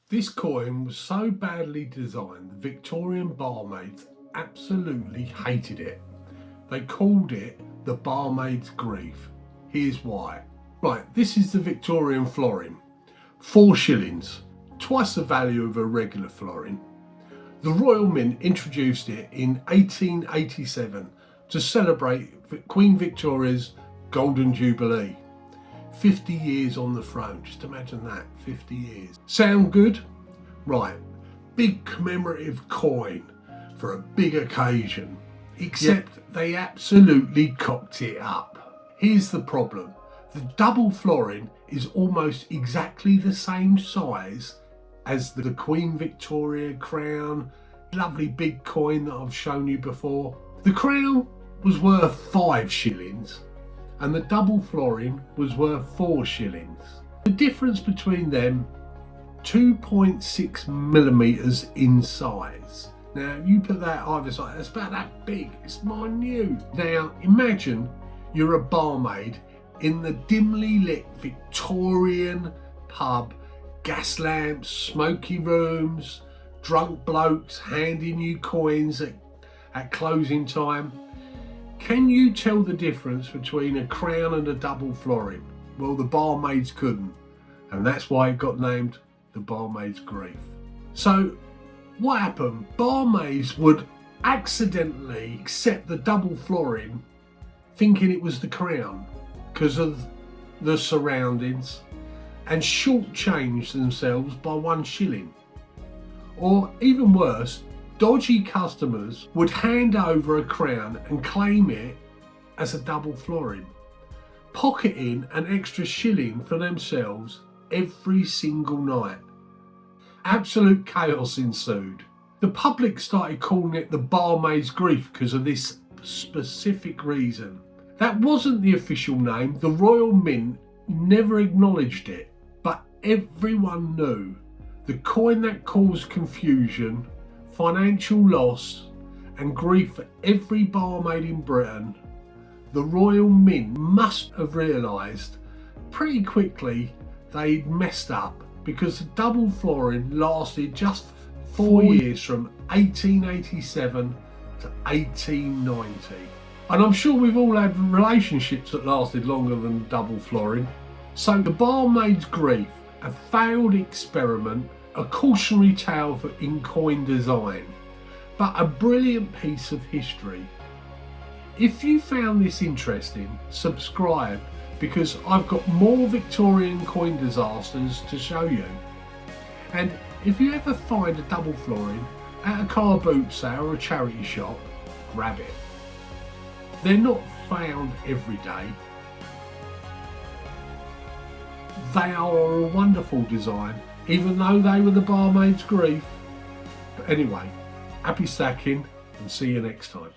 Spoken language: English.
This coin was so badly designed, the Victorian barmaids absolutely hated it. They called it the Barmaid's grief. Here's why. Right, this is the Victorian florin. 4 shillings, twice the value of a regular florin. The Royal Mint introduced it in 1887 to celebrate Queen Victoria's Golden Jubilee. 50 years on the throne, just imagine that, 50 years. Sound good? Right, big commemorative coin for a big occasion. Except they absolutely cocked it up. Here's the problem. The double florin is almost exactly the same size as the Queen Victoria crown, lovely big coin that I've shown you before. The crown was worth 5 shillings and the double florin was worth 4 shillings. The difference between them, 2.6 millimeters in size. Now you put that either side, it's about that big, it's minute. Now imagine you're a barmaid in the dimly lit Victorian pub, gas lamps, smoky rooms, drunk blokes handing you coins at closing time. Can you tell the difference between a crown and a double florin? Well, the barmaids couldn't, and that's why it got named the Barmaid's grief. So what happened? Barmaids would accidentally accept the double florin thinking it was the crown because of the surroundings and shortchange themselves by 1 shilling. Or even worse, dodgy customers would hand over a crown and claim it as a double florin, pocketing an extra shilling for themselves every single night. Absolute chaos ensued. The public started calling it the Barmaid's grief because of this specific reason. That wasn't the official name. The Royal Mint never acknowledged it, but everyone knew the coin that caused confusion, financial loss and grief for every barmaid in Britain. The Royal Mint must have realised pretty quickly they'd messed up, because the double florin lasted just 4 years from 1887 to 1890. And I'm sure we've all had relationships that lasted longer than double florin. So the Barmaid's grief, a failed experiment, a cautionary tale for in-coin design, but a brilliant piece of history. If you found this interesting, subscribe, because I've got more Victorian coin disasters to show you. And if you ever find a double florin at a car boot sale or a charity shop, grab it. They're not found every day. They are a wonderful design, even though they were the Barmaid's grief. But anyway, happy stacking and see you next time.